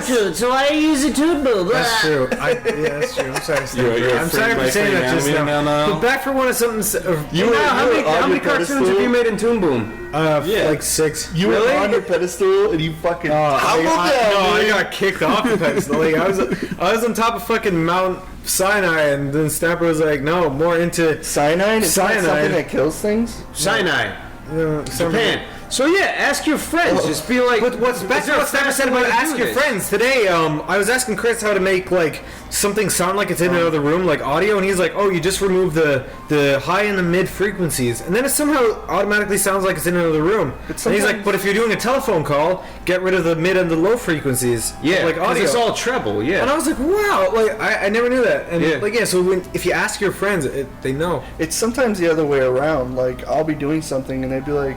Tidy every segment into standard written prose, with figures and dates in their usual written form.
tooth, so I use a toot boob. That's true. That's true. I'm sorry. I'm sorry for saying that just now. But back for one of something. How many cartoons have you made in Toon Boom? Like 6. You were on your pedestal and you fucking. I got kicked off the pedestal. Like, I was on top of fucking Mount Sinai, and then Snapper was like, "No, more into cyanide. It's not something that kills things. Cyanide. Japan. So yeah, ask your friends. Just be like, but what's best? What Snapper said about ask your friends today. I was asking Chris how to make like something sound like it's in another room, like audio, and he's like, "Oh, you just remove the high and the mid frequencies, and then it somehow automatically sounds like it's in another room." And he's like, "But if you're doing a telephone call, get rid of the mid and the low frequencies." Yeah, like audio. It's all treble. Yeah. And I was like, "Wow!" Like I never knew that. And so if you ask your friends, they know. It's sometimes the other way around. Like I'll be doing something and they'd be like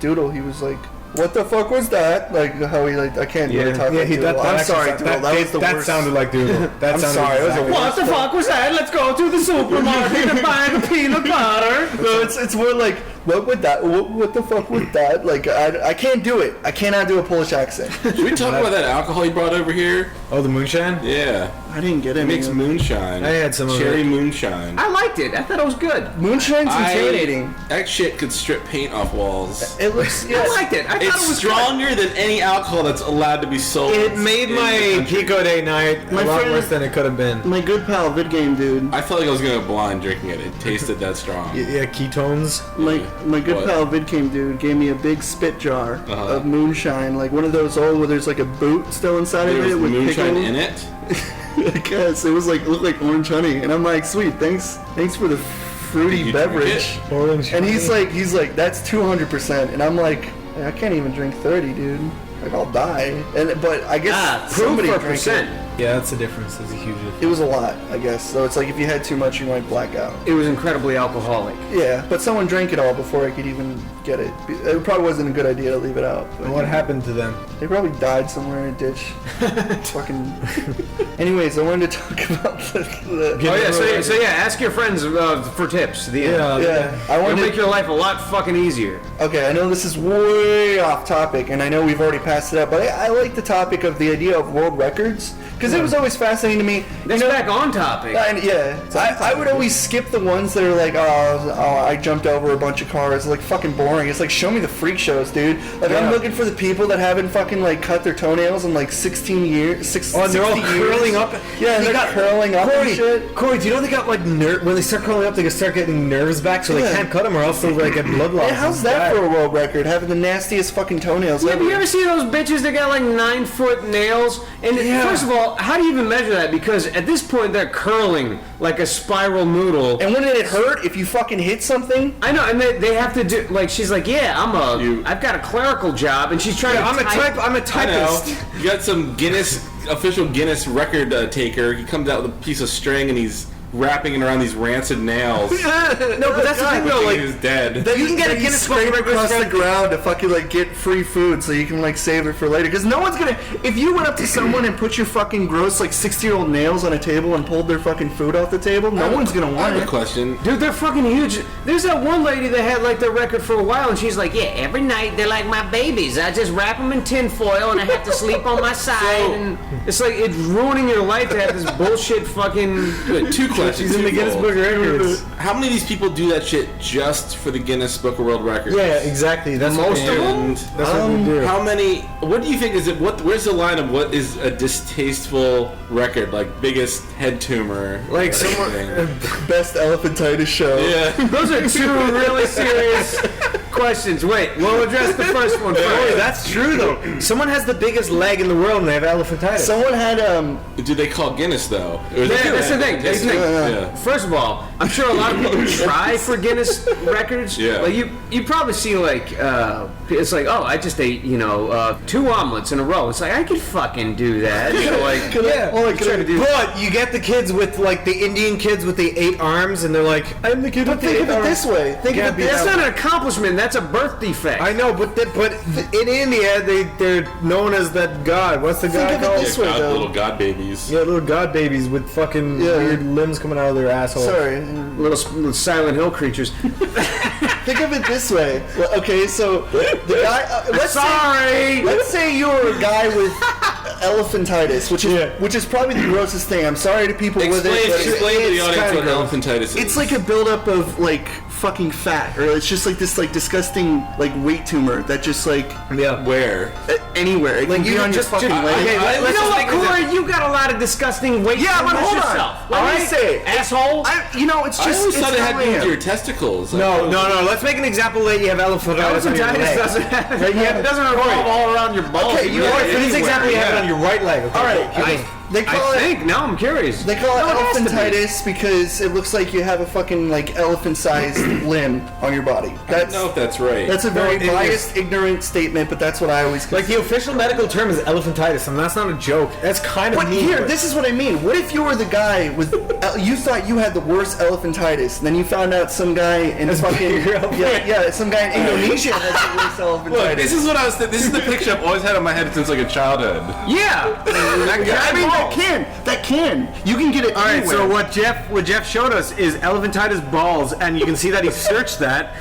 Doodle, he was like, "What the fuck was that?" Like how he I can't really talk like Doodle. I'm sorry, Doodle. That was the worst. That sounded like Doodle. I'm sorry. What the fuck was that? Let's go to the supermarket and buy the peanut butter. No, it's more like, what would that? What the fuck was that? Like I can't do it. I cannot do a Polish accent. Should we talk about that alcohol you brought over here? Oh, the moonshine? Yeah. I didn't get it. It makes moonshine. I had some cherry moonshine. I liked it. I thought it was good. Moonshine's intimidating. That shit could strip paint off walls. It looks. I liked it. I thought it's it was stronger than any alcohol that's allowed to be sold. It made my Pico Day night a lot worse than it could have been. My good pal, vid game dude. I felt like I was going to blind drinking it. It tasted that strong. Yeah, ketones. My good pal, vid game dude, gave me a big spit jar of moonshine, like one of those old where there's like a boot still inside of it with moonshine pickle in it. I guess it was like, it looked like orange honey, and I'm like, sweet, thanks for the fruity beverage. Orange and honey. he's like, that's 200%, and I'm like, I can't even drink 30, dude. Like I'll die. But I guess somebody drank it. Yeah, that's the difference. That's a huge difference. It was a lot, I guess. So it's like if you had too much, you might black out. It was incredibly alcoholic. Yeah, but someone drank it all before I could even get it. It probably wasn't a good idea to leave it out. And what happened to them? They probably died somewhere in a ditch. Fucking. Anyways, I wanted to talk about the So ask your friends for tips. I want to make your life a lot fucking easier. Okay, I know this is way off topic, and I know we've already passed it up, but I like the topic of the idea of world records. Because it was always fascinating to me. That's back on topic. I would always skip the ones that are like, I jumped over a bunch of cars. Like, fucking boring. It's like, show me the freak shows, dude. Like, I'm looking for the people that haven't fucking, like, cut their toenails in, like, 16 years. And they're all curling up. Yeah, they're curling up and shit. Corey, do you know they got, like, when they start curling up, they start getting nerves back, so they can't cut them or else they'll, like, get blood loss. Yeah, how's that for a world record? Having the nastiest fucking toenails ever. Have you ever see those bitches that got, like, 9-foot nails? And first of all, how do you even measure that? Because at this point they're curling like a spiral noodle. And wouldn't it hurt if you fucking hit something? I know, and they have to do, like, she's like, I've got a clerical job, and she's trying to I'm a typist. You got some official Guinness record taker. He comes out with a piece of string and he's wrapping it around these rancid nails. No, but that's the thing though, like, he's dead. You can get a Guinness scrape across the ground to fucking like get free food so you can like save it for later. Because no one's gonna. If you went up to someone and put your fucking gross like 60-year-old nails on a table and pulled their fucking food off the table, no one's gonna want I have it. a question. Dude, they're fucking huge. There's that one lady that had like the record for a while, and she's like, every night they're like my babies. I just wrap them in tinfoil and I have to sleep on my side. And it's like, it's ruining your life to have this bullshit fucking. Two questions. She's in the Guinness Book of Records. How many of these people do that shit just for the Guinness Book of World Records? Yeah, exactly. That's most of them. That's what we do. How many? What do you think is it? Where's the line of what is a distasteful record? Like biggest head tumor. Like someone Best elephantitis show. Yeah. Those are two really serious questions. Wait, we'll address the first one first. Boy, that's true though. Someone has the biggest leg in the world and they have elephantitis. Someone had Do they call Guinness though? That's the thing. Yeah. First of all, I'm sure a lot of people try for Guinness records. Yeah. Like you probably see like it's like, I just ate 2 omelets in a row. It's like I could fucking do that. So like But you get the kids with like the Indian kids with the 8 arms and they're like, I'm the kid with the 8 arms. Think of it this way. That's not an accomplishment. That's a birth defect. I know, but in India they're known as that god. What's the god Think of it called? this way, though. Little god babies. Yeah, little god babies with fucking weird limbs coming out of their asshole. Sorry. Little Silent Hill creatures. Think of it this way. Okay, so the guy. Let's say you're a guy with elephantitis, which is probably the grossest thing. I'm sorry to people with it. Explain to the audience what gross. elephantitis is. It's like a buildup of like fucking fat, or it's just like this like disgusting like weight tumor that just like where anywhere. It can be on your fucking leg. Okay, you know what, Corey? You got a lot of disgusting weight. Yeah, but hold on. Yourself. Let me say it. Asshole. It's I just. always thought it had to do with your your testicles. No. Let's make an example that you have elephantitis on your Elephantitis leg. doesn't have it doesn't revolve all around your balls. Okay, you know what? For this example, you have it on your right leg. Okay, All right, they call it. Now I'm curious. They call it No, it has to be. elephantitis because it looks like you have a fucking like elephant-sized limb on your body. I don't know if that's right. That's a very No, it biased, ignorant statement, but that's what I always Like the official medical term is elephantitis, and that's not a joke. That's kind of But mean. here, this is what I mean. What if you were the guy with, you thought you had the worst elephantitis, and then you found out some guy in fucking, some guy in Indonesia has the worst elephantitis. Look, this is what I was. This is the picture I've always had in my head since like a childhood. Yeah. That guy. I mean, that can. You can get it All right, anywhere. so what Jeff showed us is elephantitis balls, and you can see that he searched that.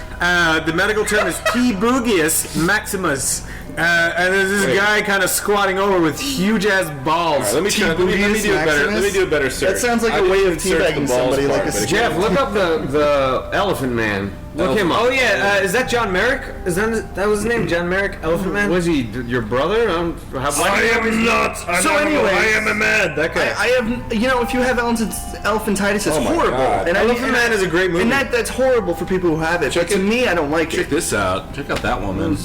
The medical term is T. bugius maximus, and there's this guy kind of squatting over with huge ass balls. All right, let me do it better. Let me do a better search. That sounds like I a way didn't of search the teabagging balls somebody, part, like a but it Jeff, came- look up the Elephant Man. Look him up. Oh yeah, is that John Merrick? Is that was his name? John Merrick, Elephant Man. Was he your brother? I am not. So anyway, I am a man. That guy. I have, if you have elephantitis, it's Oh my horrible. God. And Elephant Man is a great movie. And that's horrible for people who have it. But to me, I don't like Check it. this out. Check out that woman.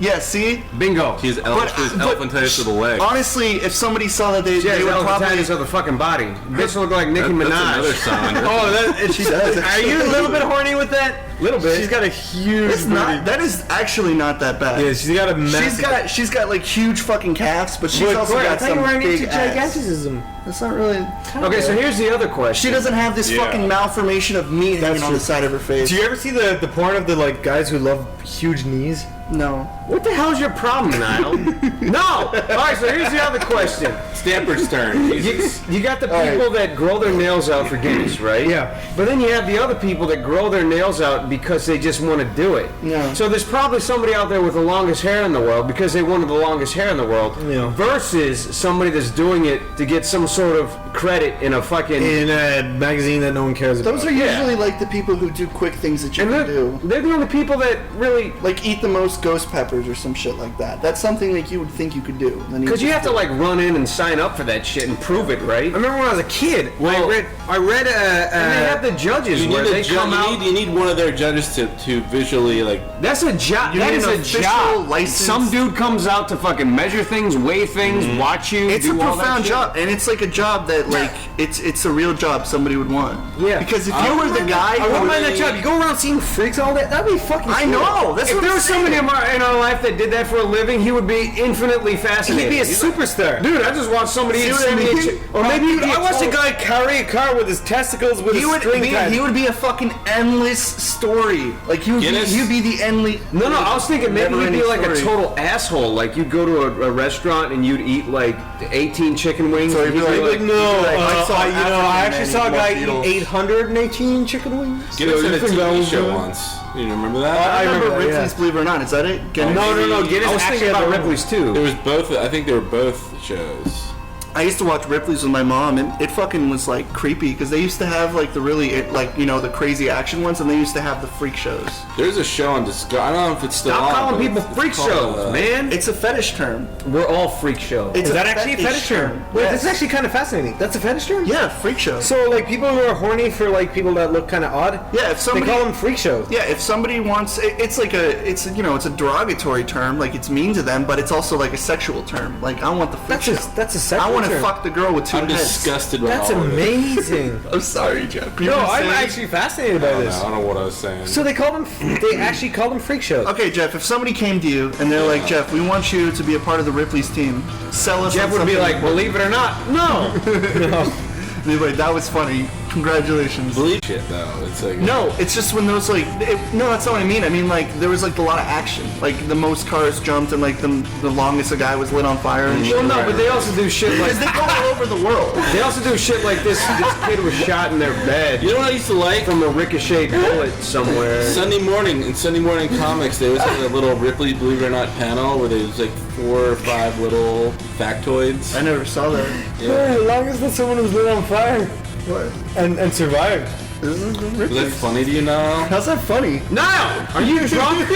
Yeah, see? Bingo. She's elephantitis to the leg. Honestly, if somebody saw that, She they has would probably. elephantitis of the fucking body. Bitch look like Nicki That's Minaj. another sign. She does. Are you a little bit horny with that? Little bit. She's got a huge. It's not. That is actually not that bad. Yeah, she's got a massive. She's got like huge fucking calves, but she's also got some big ass. gigantism. That's not really. Okay, so here's the other question. She doesn't have this Yeah. fucking malformation of meat hanging on true. the side of her face. Do you ever see the porn of the like guys who love huge knees? No. What the hell's your problem, Niall? No! Alright, so here's the other question. Stamper's turn. Jesus. You got the people that grow their nails out for Guinness, right? Yeah. But then you have the other people that grow their nails out because they just want to do it. Yeah. So there's probably somebody out there with the longest hair in the world because they wanted the longest hair in the world. Yeah. Versus somebody that's doing it to get some sort of credit in a fucking... In a magazine that no one cares about. Those are usually like the people who do quick things that you and can do. they're the only people that really... Like eat the most ghost peppers or some shit like that. That's something like you would think you could do. Because you have to like run in and sign up for that shit and prove it, right? I remember when I was a kid. Well, I read and they have the judges You where need, they come out. you need one of their judges to visually like. That's a job. You That need is an a official job. license. Some dude comes out to fucking measure things, weigh things, watch you. It's a do all that profound shit. job, and it's like a job that like it's a real job somebody would want. Yeah. Because if you were the guy, I who wouldn't mind really- that job. You go around seeing freaks all day. That'd be fucking. I cool. know. That's If what there I'm was somebody saying. in our life that did that for a living, he would be infinitely He'd fascinating. be a He's like, superstar. dude, I just watched somebody See eat what I semi mean? or maybe he'd be I watched a total- guy carry a car with his testicles with He a would string be. tied. He would be a fucking endless story. Like he would be. Guinness? He'd be the endless. No, I was thinking maybe he'd be never-ending like a story. total asshole. Like you'd go to a restaurant and you'd eat like 18 chicken wings. So and he'd be like, No, Like, I saw I African actually man saw a eat guy beetles. eat 818 chicken wings. Get us you in a think that TV was show good? once. You remember that? I remember remember that, Ripley's yeah. Believe It or Not. Is that it? Guinness? No. Guinness I was actually thinking had about the- Ripley's too. There was both. I think they were both shows. I used to watch Ripley's with my mom, and it fucking was like creepy because they used to have like the really like the crazy action ones, and they used to have the freak shows. There's a show on Discovery. I don't know if it's still Stop on. calling but people it's freak called, shows, man. It's a fetish term. We're all freak shows. It's Is that actually a fetish term? Wait, Yes. this is actually kind of fascinating. That's a fetish term? Yeah, freak show. So, like, people who are horny for, like, people that look kind of odd, Yeah, if they somebody call them freak shows. Yeah, if somebody wants, it's like it's a derogatory term, like it's mean to them, but it's also like a sexual term. Like I want the freak show. That's a sexual I want to term. fuck the girl with two I'm heads. disgusted by That's all of it. amazing. I'm sorry, Jeff. You No, were I'm saying- actually fascinated by I don't this. know. I don't know what I was saying. So they call them, they actually call them freak shows. Okay, Jeff. If somebody came to you and they're like, Jeff, we want you to be a part of the Ripley's team. Sell us. Jeff on would be something." like, believe it or not, no. They'd be like, that was funny. Congratulations. Believe shit though. It's like No, it's just when those no, that's not what I mean. I mean like there was like a lot of action. Like the most cars jumped and like the longest a guy was lit on fire and shit. Well, no, but they also do shit like Because they go all over the world. they also do shit like this. This kid was shot in their bed You know what I used to like? from a ricocheted bullet somewhere. Sunday morning comics, they always had a little Ripley Believe It or Not panel where there was like 4 or 5 little factoids. I never saw that. Yeah, as long as that someone was lit on fire What? and survived. This is Was that funny to you now? How's that funny? Niall, are you drunk?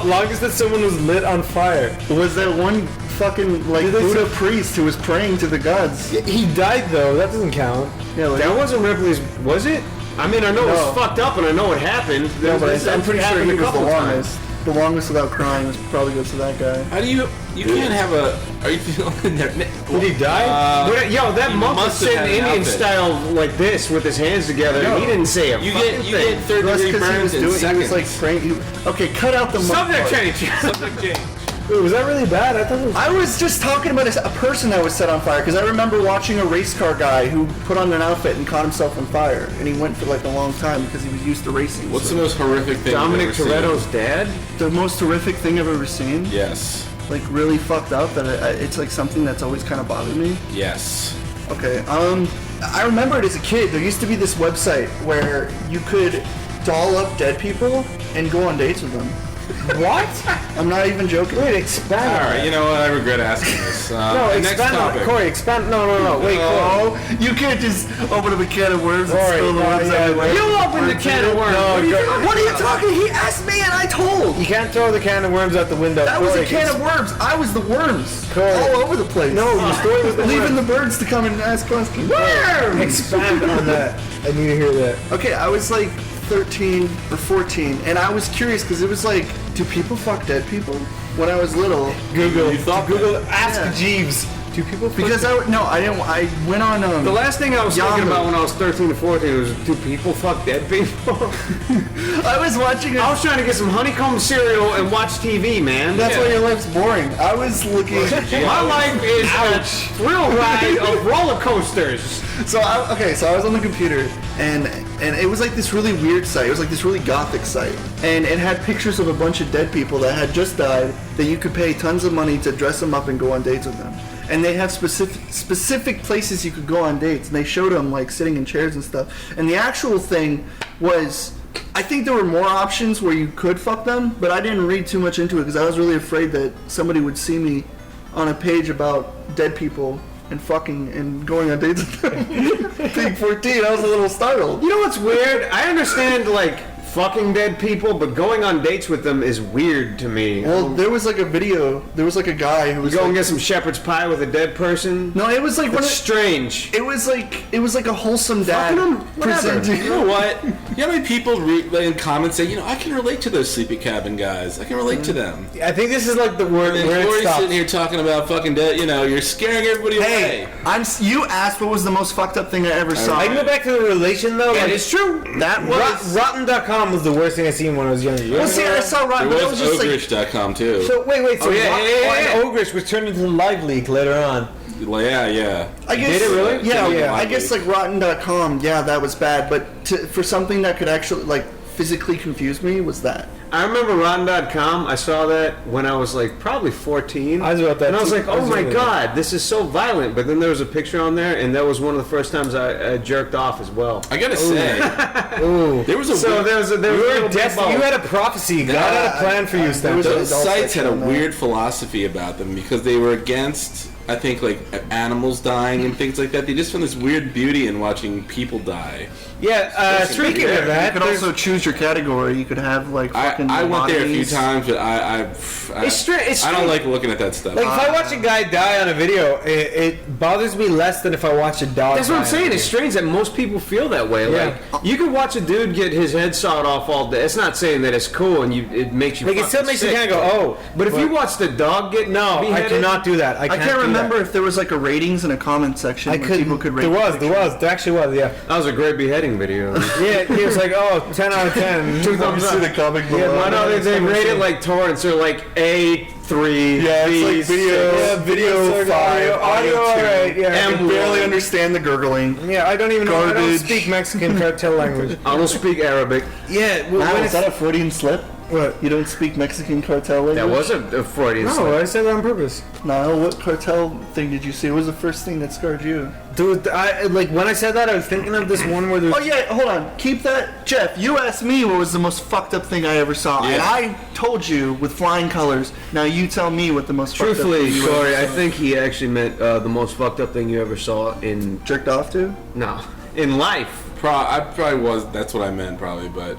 Longest that someone was lit on fire. Was that one fucking like Did they Buddha say- priest who was praying to the gods? He died though. That doesn't count. Yeah, like, That wasn't Ripley's, was it? I mean, I know it No. was fucked up and I know it happened. no, but I'm pretty sure happened he a was the couple longest. times. The longest without crying was probably goes to that guy. How do you can't have a? Are you feeling there? Did he die? But, yo, that he monk was must have sitting had an Indian outfit. style like this with his hands together. No. And he didn't say a You fucking get thing. third That's degree because he was burns in doing. He seconds. was like praying. Okay, cut out the monk Subject part. change. Subject change. Wait, was that really bad? I thought it was. I was just talking about a person that was set on fire because I remember watching a race car guy who put on an outfit and caught himself on fire, and he went for like a long time because he was used to racing. What's the most horrific thing Dominic you've ever Toretto's dad? the most horrific thing I've ever seen? seen? Yes. Like really fucked up that it's like something that's always kind of bothered me. Yes. Okay, I remember it as a kid. There used to be this website where you could doll up dead people and go on dates with them. What? I'm not even joking. Wait, expand. All on right. that. You know what? I regret asking this. No, next expand on it. topic. Corey, expand. No. Wait, Corey. Oh, you can't just open up a can of worms and Sorry, spill the worms yeah, everywhere. You opened the can of worms. No, What are you go- talking What are you about? talking? He asked me and I told. You can't throw the can of worms out the window. That was a Corey, can of worms. I was the worms. Corey. All over the place. No, your story was the leaving worms. the birds to come and ask questions. Expand on that. I need to hear that. Okay, I was like 13 or 14, and I was curious because it was like, do people fuck dead people? When I was little, Google. You thought Google. that. Ask Yeah. Jeeves. Do people? because I didn't. I went on The last thing I was thinking Yahoo. about when I was 13 to 14 was, do people fuck dead people? I was watching. I was trying to get some honeycomb cereal and watch TV, man. That's why your life's boring. I was looking. My life is a thrill ride of roller coasters. So I was on the computer and it was like this really weird site. It was like this really gothic site, and it had pictures of a bunch of dead people that had just died that you could pay tons of money to dress them up and go on dates with them. And they have specific places you could go on dates, and they showed them like sitting in chairs and stuff. And the actual thing was, I think there were more options where you could fuck them, but I didn't read too much into it because I was really afraid that somebody would see me on a page about dead people and fucking and going on dates with them. Being 14, I was a little startled. You know what's weird? I understand, like, fucking dead people, but going on dates with them is weird to me. Well, there was like a video. There was like a guy who You was go like, and get some shepherd's pie with a dead person? no, it was like one That's of, strange. it was like a wholesome dad Fucking 'em? Whatever. presenting. You know what? You know how many people in comments say, you know, I can relate to those sleepy cabin guys. I can relate to them. I think this is like the word And where it Corey's stops. sitting here talking about fucking dead. You know, you're scaring everybody Hey, away. you asked what was the most fucked up thing I ever saw. I can go back to the relation though. Yeah, like, it's true. That was. Rotten.com was the worst thing I seen when I was younger. Well, see, I saw Rotten, There but it was was just like. ogrish.com too. So wait. So Oh, yeah, yeah. Ogrish was turned into Live Leak later on. Yeah. I guess, Did it really? Yeah, Yeah. I guess like Rotten.com. Yeah, that was bad. But for something that could actually like physically confuse me was that. I remember Rotten.com. I saw that when I was like probably 14. I was about that and I was too. like, I oh was my really god, this is so violent. But then there was a picture on there, and that was one of the first times I jerked off as well. I gotta say, Ooh. there was a So weird- there was a You little were bit destined. of You both. had a prophecy. God had a plan for you, Stan. was a- those adult sites had a section on that. weird philosophy about them because they were against, I think, like animals dying and things like that. They just found this weird beauty in watching people die. Yeah. Speaking of You that, could also choose your category. You could have like fucking. I went there a few bodies. times, but It's I don't like looking at that stuff. like if I watch a guy die on a video, it bothers me less than if I watch a dog. That's what die I'm on a saying. video. It's strange that most people feel that way. Yeah. Like you can watch a dude get his head sawed off all day. It's not saying that it's cool and it makes you Like it still fucking makes you sick. kind of go, oh. But if you watch the dog get No, I beheaded, cannot do that. I can't can't do remember if there was like a ratings and a comment section where people could rate. There actually was, yeah. That was a great beheading video. Yeah, he was like, oh, 10 out of 10. 2 thumbs up. the comic below. Why not? They rate it like torrents. They're like A3, Yeah, B, it's like video 5, audio 2. alright, yeah. I can barely understand the gurgling. Yeah, I don't even know. I don't Garbage. speak Mexican cartel language. I don't speak Arabic. Yeah, Wow, when is it's, that a Freudian slip? what? You don't speak Mexican cartel language? That was a Freudian slip. No, I said that on purpose. No, what cartel thing did you see? What was the first thing that scarred you? Dude, when I said that, I was thinking of this one where there's... Oh yeah, hold on. Keep that. Jeff, you asked me what was the most fucked up thing I ever saw. Yeah. And I told you with flying colors. Now you tell me what the most fucked up Truthfully, thing you Corey, ever I saw. think he actually meant the most fucked up thing you ever saw in... Jerked off to? No. In life. I probably was. That's what I meant, probably. But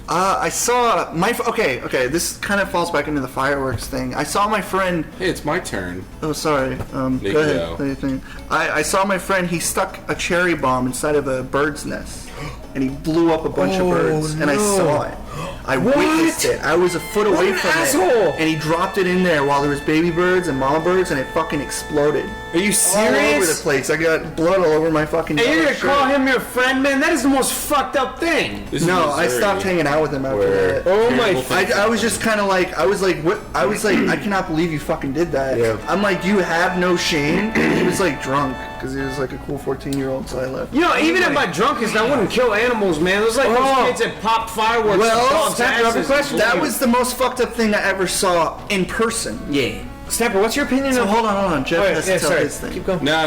I saw okay, this kind of falls back into the fireworks thing. I saw my friend, hey, it's my turn. oh sorry, go you ahead. go. What do you think? I saw my friend, he stuck a cherry bomb inside of a bird's nest. And he blew up a bunch of birds, and I saw it. I witnessed it. I was a foot away an from asshole! it. And he dropped it in there while there was baby birds and mama birds, and it fucking exploded. Are you All over the serious? place. I got blood all over my fucking And you're yellow gonna shirt. call him your friend, man? That is the most fucked up thing. This is No, I Missouri, stopped hanging out with him after where that. Oh my... terrible things I was just kind of like, I was like, I cannot believe you fucking did that. Yeah. I'm like, you have no shame. And he was like drunk because he was like a cool 14-year-old, so I left. You know, even at my drunkest, I wouldn't kill animals, man. It was like those kids that pop fireworks. Well, and dogs' Steph, I have a asses. question. That was the most fucked up thing I ever saw in person. Yeah. Snapper, what's your opinion So of... hold on. Jeff Oh, yeah, has yeah, to tell sorry. his thing. Keep going. No,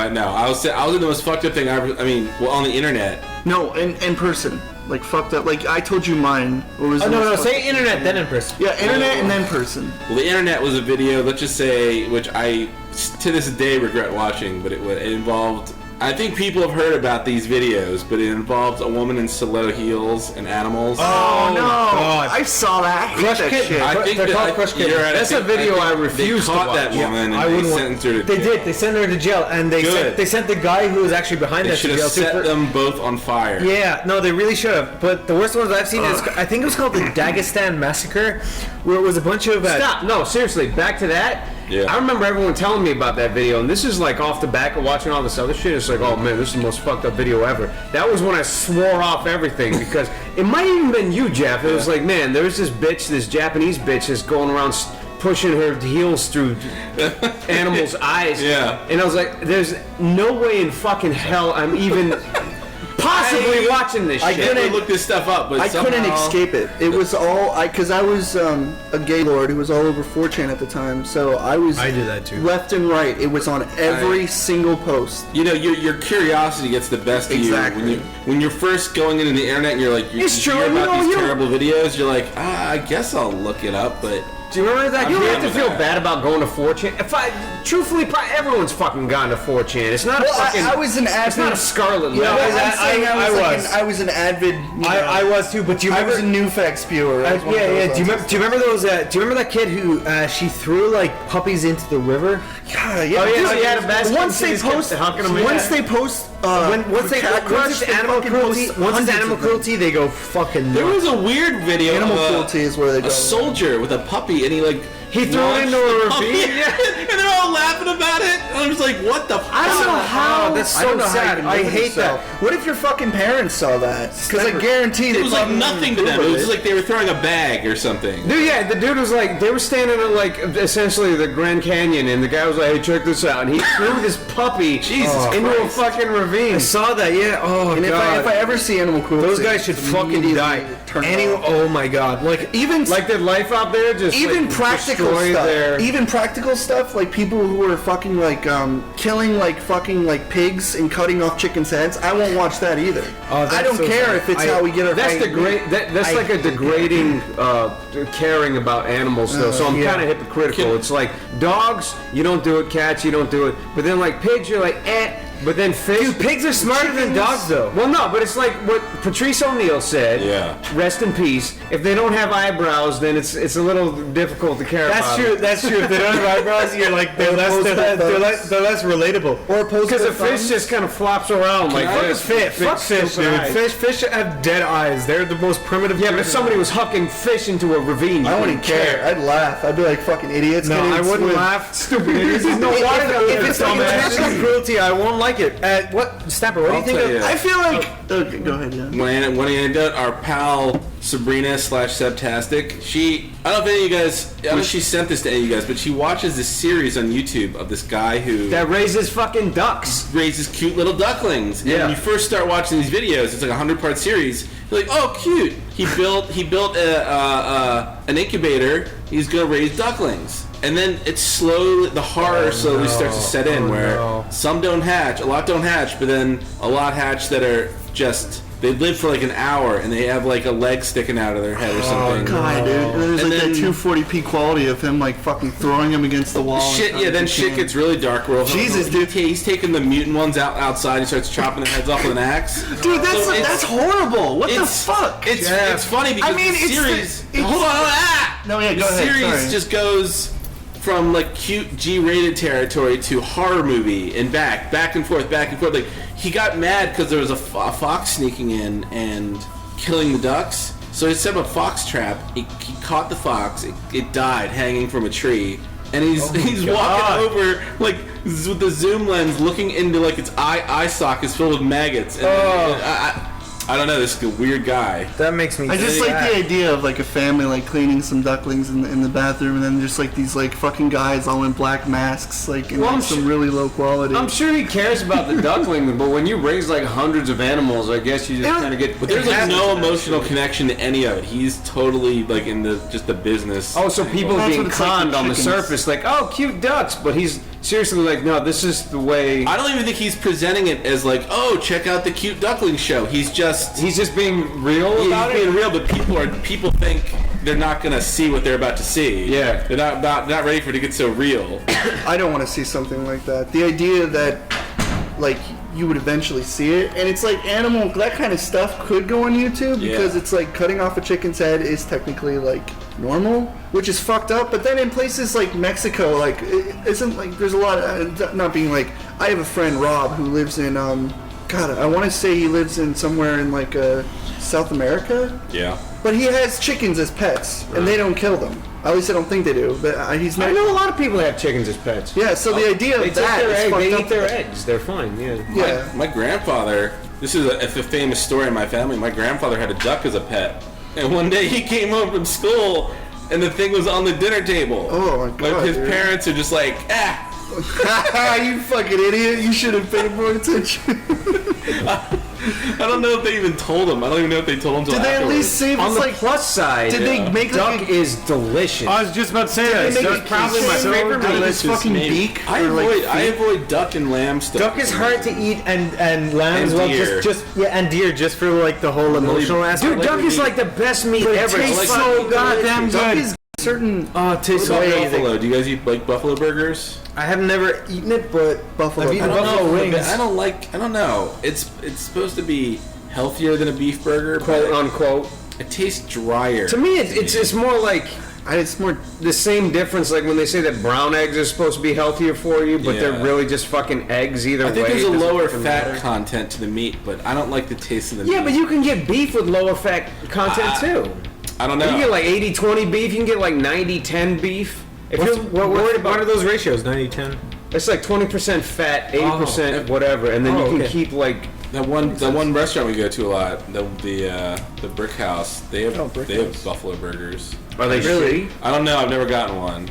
no. I was in the most fucked up thing I ever. I mean, well, on the internet. No, in person. Like fucked up. Like I told you mine. What was Oh, the no, most no, fucked say up internet, thing? then in person. Yeah, internet and then person. Well, the internet was a video. Let's just say, which I to this day regret watching, but it involved. I think people have heard about these videos, but it involves a woman in stiletto heels and animals. Oh no! God. I saw that. I hate Crush that Kid. shit. I think They're called that Crush Kid. you're right, That's I a video I think refuse they to caught that watch. woman I and wouldn't they want- sentenced her to They jail. did. They sent her to jail, and Good. they sent the guy who was actually behind They that to should have jail too. set them both on fire. Yeah, no, they really should have. But the worst ones I've seen is, I think it was called the Dagestan Massacre, where it was a bunch of... Stop. No, seriously. Back to that. Yeah. I remember everyone telling me about that video, and this is like off the back of watching all this other shit. It's like, oh man, this is the most fucked up video ever. That was when I swore off everything because it might even been you, Jeff. It was like, man, there's this bitch, this Japanese bitch, that's going around pushing her heels through animals' eyes. Yeah. And I was like, there's no way in fucking hell I'm even possibly watching this I shit. Couldn't look this stuff up, but I couldn't somehow- escape it. It was all because I was a gay lord who was all over 4chan at the time. So I was. I did that too. Left and right. It was on every single post. You know, your curiosity gets the best of Exactly. you when you're first going into the internet and you're like, It's true, you hear you about know, these you- terrible videos. You're like, I guess I'll look it up, but Do you remember that? I'm You don't down have to with feel that. bad about going to 4chan. Truthfully, probably everyone's fucking gone to 4chan. It's not a Well, fucking. I was an avid. It's not a scarlet Yeah, letter. well, I'm saying I was. was an avid. I was too, but do you I remember... was a new fact spewer. I was one of yeah. those Do you remember those? Do you remember that kid who she threw like puppies into the river? Yeah, yeah. Oh, yeah, dude, so you had a basket once and they she just kept post, hucking them in. once they post, Once it's animal cruelty, they go fucking there nuts. was a weird video. Animal of a- cruelty is where they go. A soldier with a puppy, and He threw it into a launched the ravine? puppy, and they're all laughing about it. And I'm just like, what the? I don't know how. That's I so don't know how sad. you can I live with hate that. yourself. What if your fucking parents saw that? Because I guarantee It they was like probably nothing to them. It was just like they were throwing a bag or something. Dude, yeah, the dude was like, they were standing in like essentially the Grand Canyon, and the guy was like, "Hey, check this out," and he threw this puppy Jesus into a Christ. fucking ravine. I saw that. Yeah. Oh And if god. I ever see animal cruelty, Those guys should fucking die. Oh my god. Like even Like their life out there, just even like, practical destroy stuff. their- Even practical stuff, like people who are fucking like killing like fucking like pigs and cutting off chickens' heads. I won't watch that either. Oh, that's I don't so care sad. if it's how we get our. That's fucking- the great. That's I like a hate degrading, caring about animals, though. So I'm yeah. kind of hypocritical. It's like dogs, you don't do it. Cats, you don't do it. But then like pigs, you're like, But then fish. Dude, pigs are smarter than dogs, though. Well, no, but it's like what Patrice O'Neal said. Yeah. Rest in peace. If they don't have eyebrows, then it's a little difficult to care about. That's true. If they don't have eyebrows, you're like, they're less relatable. Or because the fish just kind of flops around like this. Fish, dude. Fish have dead eyes. They're the most primitive. Yeah, but if somebody was hucking fish into a ravine, I wouldn't care. I'd laugh. I'd be like, fucking idiots. No, I wouldn't laugh. Stupid idiots. No water. If it's intentional cruelty, I won't like it. What, Snapper? What do you think of? I feel like. Okay, go ahead. Yeah. One anecdote. Our pal Sabrina /Sebtastic. I don't know if any of you guys. I don't know if she sent this to any of you guys, but she watches this series on YouTube of this guy who that raises fucking ducks. Raises cute little ducklings. And yeah. when you first start watching these videos, it's like a 100-part series. You're like, oh, cute. He built an incubator. He's gonna raise ducklings. And then it's slowly, the horror slowly starts to set in where some don't hatch, a lot don't hatch, but then a lot hatch that are just, they live for like an hour and they have like a leg sticking out of their head or something. Oh, God, dude. And there's and like then, that 240p quality of him like fucking throwing him against the wall. Then shit gets really dark. Jesus, dude. He's taking the mutant ones outside and starts chopping their heads off with an axe. Dude, that's horrible. What the fuck? It's funny because the series... Hold on. No, yeah, go ahead. The series just goes from like cute G-rated territory to horror movie and back and forth. Like he got mad because there was a fox sneaking in and killing the ducks. So he set up a fox trap. He caught the fox. It died hanging from a tree. And he's walking over like with the zoom lens, looking into like its eye socket is filled with maggots. And I don't know, this is a weird guy. That makes me. I just like the idea of like a family like cleaning some ducklings in the bathroom, and then just like these like fucking guys all in black masks, like in some really low quality. I'm sure he cares about the duckling, but when you raise like hundreds of animals, I guess you just kind of get. But there's like no emotional connection to any of it. He's totally like in the business. Oh, so people are being conned like on the surface, like, oh, cute ducks, but he's seriously like, no, this is the way. I don't even think he's presenting it as like, oh, check out the cute duckling show. He's just being real about it. He's being real, but people think they're not gonna see what they're about to see. Yeah, they're not ready for it to get so real. I don't want to see something like that. The idea that like you would eventually see it, and it's like animal, that kind of stuff could go on YouTube because it's like cutting off a chicken's head is technically like normal, which is fucked up. But then in places like Mexico, like it isn't like there's a lot of, not being like, I have a friend Rob who lives in God, I want to say he lives in somewhere in like South America. Yeah. But he has chickens as pets, and they don't kill them. At least I don't think they do. But he's not. I know a lot of people that have chickens as pets. Yeah. So the idea of that is fucked they up. eat their eggs. They're fine. Yeah. Yeah. My grandfather. This is a famous story in my family. My grandfather had a duck as a pet, and one day he came home from school, and the thing was on the dinner table. Oh my God. Like his parents are just like, you fucking idiot! You should have paid more attention. I don't know if they even told him. I don't even know if they told him. Did they at least save on us the like plus side? Did they make duck like is delicious. I was just about to say that. Duck's probably my favorite meat. This fucking beak. I avoid duck and lamb stuff. Duck is hard to eat, and lamb And as well. deer. And deer, just for like the whole emotional aspect. Dude, duck is like the best meat ever. tastes It's so goddamn Duck good. is certain. Oh, it tastes so What about amazing. buffalo? Do you guys eat like buffalo burgers? I have never eaten it, but Buffalo. I've eaten I don't buffalo know. wings. I don't know. It's supposed to be healthier than a beef burger, quote but unquote. it tastes drier. To me, it's more like It's more. the same difference like when they say that brown eggs are supposed to be healthier for you, but Yeah. they're really just fucking eggs either way. I think there's a It doesn't lower fucking fat matter. content to the meat, but I don't like the taste of the meat. Yeah, but you can get beef with lower fat content too. I don't know. You can get like 80-20 beef. You can get like 90-10 beef. If you're worried what are about, those ratios? 90-10? it's like 20% fat, 80% whatever, and then you can keep like. That one restaurant we go to a lot, the Brick House, they have buffalo burgers. Are they Really? shitty? I don't know. I've never gotten one.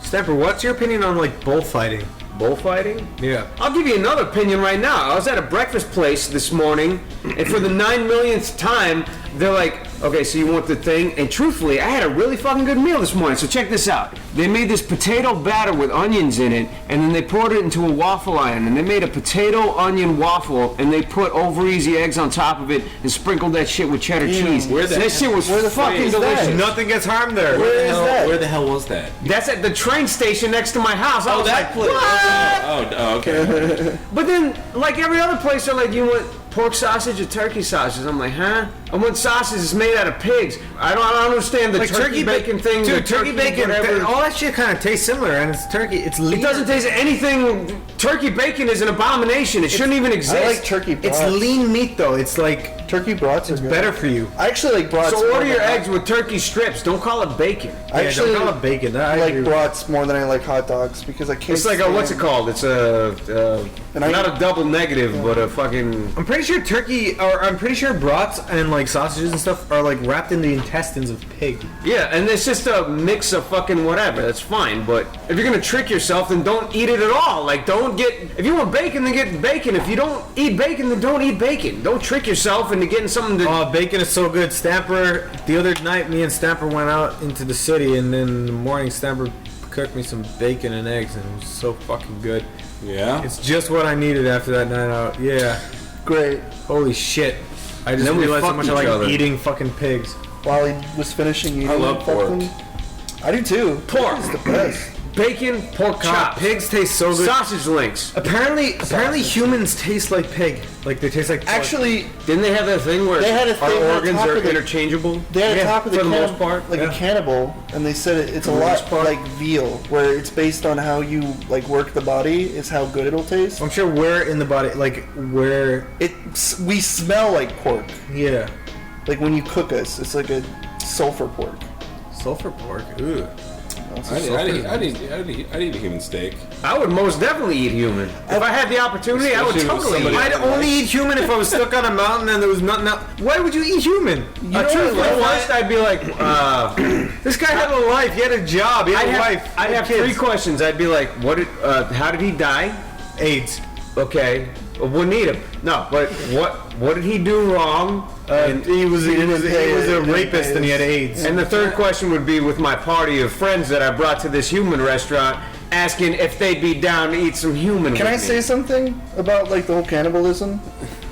Snapper, what's your opinion on like bullfighting? Bullfighting? Yeah. I'll give you another opinion right now. I was at a breakfast place this morning, and for the 9 millionth time, they're like, Okay, so you want the thing, and truthfully, I had a really fucking good meal this morning, so check this out. They made this potato batter with onions in it, and then they poured it into a waffle iron, and they made a potato onion waffle, and they put over easy eggs on top of it, and sprinkled that shit with cheddar cheese. That shit was fucking delicious. Nothing gets harmed there. Where the hell was that? That's at the train station next to my house. I was that like, place. what? Oh, okay. But then, like every other place, they're like, you want pork sausage or turkey sausage? I'm like, huh? I want sausage that's made out of pigs. I don't understand the Like turkey bacon thing. Dude, the turkey bacon, whatever. all that shit kind of tastes similar, and it's turkey. It's lean. It doesn't taste anything. Turkey bacon is an abomination. It shouldn't even exist. I like turkey brats. It's lean meat though. It's like Turkey brats are good. better for you. I actually like brats. So more order than your hot- eggs with turkey strips. Don't call it bacon. I actually don't call it bacon. I like agree. brats more than I like hot dogs because I can't. It's like a, what's it called? It's a And I- not a double negative, but a fucking. I'm pretty sure turkey, or I'm pretty sure brats and like sausages and stuff are like wrapped in the intestines of pig. Yeah, and it's just a mix of fucking whatever. That's fine, but if you're gonna trick yourself, then don't eat it at all. Like, don't get. If you want bacon, then get bacon. If you don't eat bacon, then don't eat bacon. Don't trick yourself into getting something to. Oh, bacon is so good. Stamper, the other night, me and Stamper went out into the city, and then in the morning, Stamper cooked me some bacon and eggs, and it was so fucking good. Yeah. It's just what I needed after that night out. Yeah. Great. Holy shit. I just Then we realized how fucked much I each like other. eating fucking pigs. While he was finishing eating, I love pork. fucking- I do too. Pork. It's the best. Bacon, pork God, chops, pigs taste so good. sausage links. Apparently humans taste like pig. Like they taste like pork. Actually, Didn't they have that thing where They had a thing our on organs top are of the- interchangeable? they had a Yeah, top of the for the most cannibal, part, like yeah. a cannibal, and they said it's a lot like veal, where it's based on how you like work the body is how good it'll taste. I'm sure where in the body, like where, We smell like pork, yeah. like when you cook us. It's like a sulfur pork. Sulfur pork. Ooh. I'd eat a human steak. I would most definitely eat human. If I had the opportunity, I would Especially with totally eat somebody- it. I'd only eat human if I was stuck on a mountain and there was nothing else. Why would you eat human? Truthfully, first I'd be like, This guy had a life. He had a job. He had a wife. I'd he have had kids. 3 questions. I'd be like, how did he die? AIDS. Okay, wouldn't eat him. No, but what did he do wrong? He was a didn't rapist pay and he had us. AIDS. And the third question would be with my party of friends that I brought to this human restaurant, asking if they'd be down to eat some human. Can with I me. say something about like the whole cannibalism?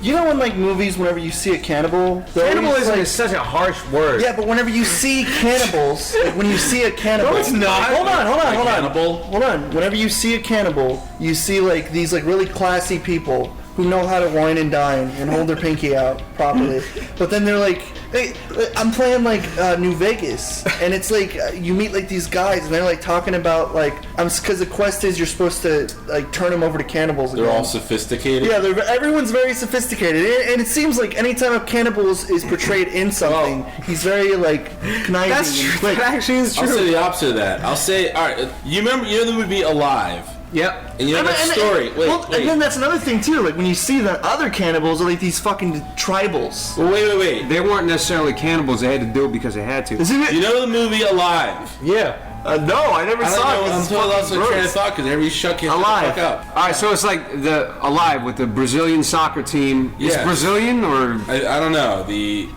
You know in like movies, whenever you see a cannibal, they're always, Cannibalism like, is such a harsh word. yeah, but whenever you see cannibals, like when you see a cannibal, No, it's not. Hold on. Cannibal? Hold on. Whenever you see a cannibal, you see like these like really classy people who know how to wine and dine and hold their pinky out properly. But then they're like, hey, I'm playing like New Vegas, and it's like you meet like these guys, and they're like talking about like because the quest is you're supposed to like turn them over to cannibals. They're again. all sophisticated. Yeah, everyone's very sophisticated, and it seems like anytime a cannibal is portrayed in something, he's very like conniving. That's and true. quick. That actually is I'll say true. the opposite of that. I'll say, all right, you know the movie Alive? Yep. And you know that story. And then that's another thing too. Like when you see the other cannibals are like these fucking tribals. Well, wait. They weren't necessarily cannibals. They had to do it because they had to. Isn't it? You know the movie Alive? Yeah. No, I never I don't saw know. it. I'm It's totally lost fucking my train of gross. thought because every shut you Alive. the fuck up. All right, so it's like the Alive with the Brazilian soccer team. Is Yes. Brazilian or I don't know.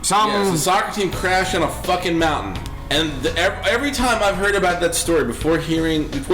Some- The soccer team crashed on a fucking mountain. And every time I've heard about that story before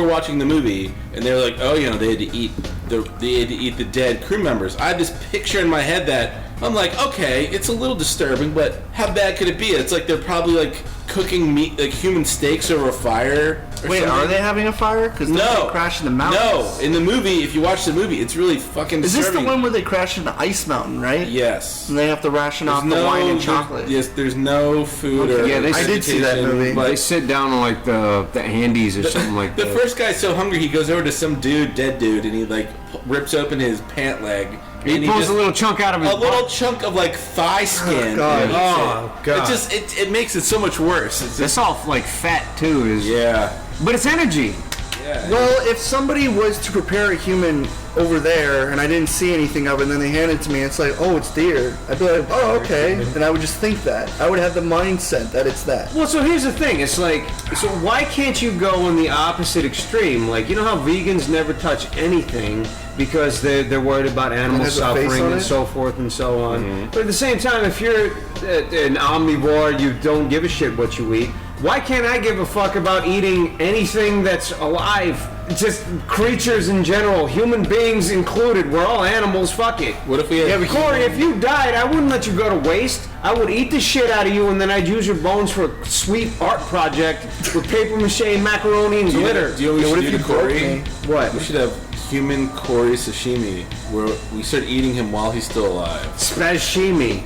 watching the movie, and they were like, oh, they had to eat the dead crew members. I had this picture in my head that I'm like, okay, it's a little disturbing, but how bad could it be? It's like they're probably like cooking meat, like human steaks over a fire. Or Wait, something. are they having a fire? Because No, they crash in the mountains. No, in the movie, if you watch the movie, it's really fucking Is this the disturbing. one where they crash in the ice mountain, right? Yes. And they have to ration off the wine and chocolate. Yes, there's no food or Yeah, I did see that vegetation, movie. but they sit down on like the Andes or something like the that. first guy's so hungry he goes over to some dead dude, and he like rips open his pant leg. He and pulls just, a little chunk out of his a little butt. chunk of like thigh skin. God. and eats Oh, it. God. It just it makes it so much worse. It's That's just, all like fat too. yeah. But it's energy. Yeah. Well, if somebody was to prepare a human over there and I didn't see anything of it, and then they hand it to me, it's like, oh, it's deer. I'd be like, oh, okay. And I would just think that. I would have the mindset that it's that. Well, so here's the thing. It's like, so why can't you go in the opposite extreme? Like, you know how vegans never touch anything, because they're worried about animal has a face suffering on and it? so forth and so on. But at the same time, if you're an omnivore, you don't give a shit what you eat. Why can't I give a fuck about eating anything that's alive? Just creatures in general, human beings included. We're all animals. Fuck it. What if we had Corey, if you died, I wouldn't let you go to waste. I would eat the shit out of you, and then I'd use your bones for a sweet art project with paper mache, macaroni, and glitter. Do you know what we should do to Corey? me? What? We should have human Corey sashimi, where we start eating him while he's still alive. Spashimi.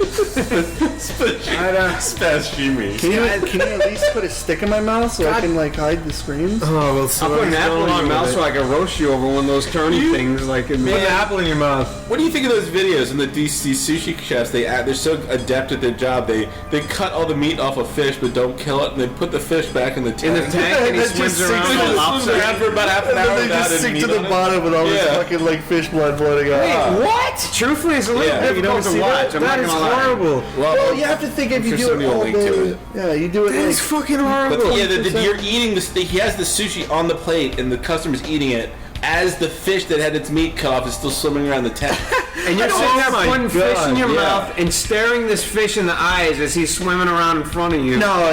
Sashimi. Can you at least put a stick in my mouth so I can like hide the screams? Oh, well, so I'll put an what's apple going in your on mouth with so it? I can roast you over one of those turny things. Like in Put an apple in your mouth. What do you think of those videos? And these sushi chefs, they're so adept at their job. They cut all the meat off a fish, but don't kill it, and they put the fish back in the tank. in the tank, and he That just swims around sinks on in. lobster. around for about half an And hour then they without just any sink meat to the on it. bottom with all this Yeah. fucking like fish blood floating out. What? Truthfully, it's a little Yeah. You don't difficult to see watch. that? I'm That not is gonna lie. horrible. Well, you have to think if I'm you sure do somebody it will all link to day. it. Yeah, you do it That is like. fucking horrible. But yeah, you're eating this. He has the sushi on the plate, and the customer's eating it as the fish that had its meat cut off is still swimming around the tank. And you're Oh sitting there my putting fish in God, your yeah. mouth and staring this fish in the eyes as he's swimming around in front of you. No,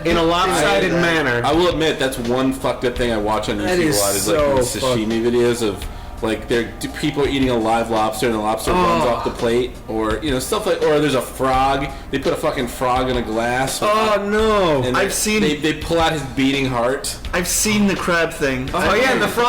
In a lopsided I- manner. I will admit that's one fucked up thing I watch on That YouTube is a lot is so like these sashimi videos of like people are eating a live lobster and the lobster runs off the plate, or stuff like, or there's a frog. They put a fucking frog in a glass. Oh no! and I've seen- they pull out his beating heart. I've seen the crab thing. Oh yeah, and the frog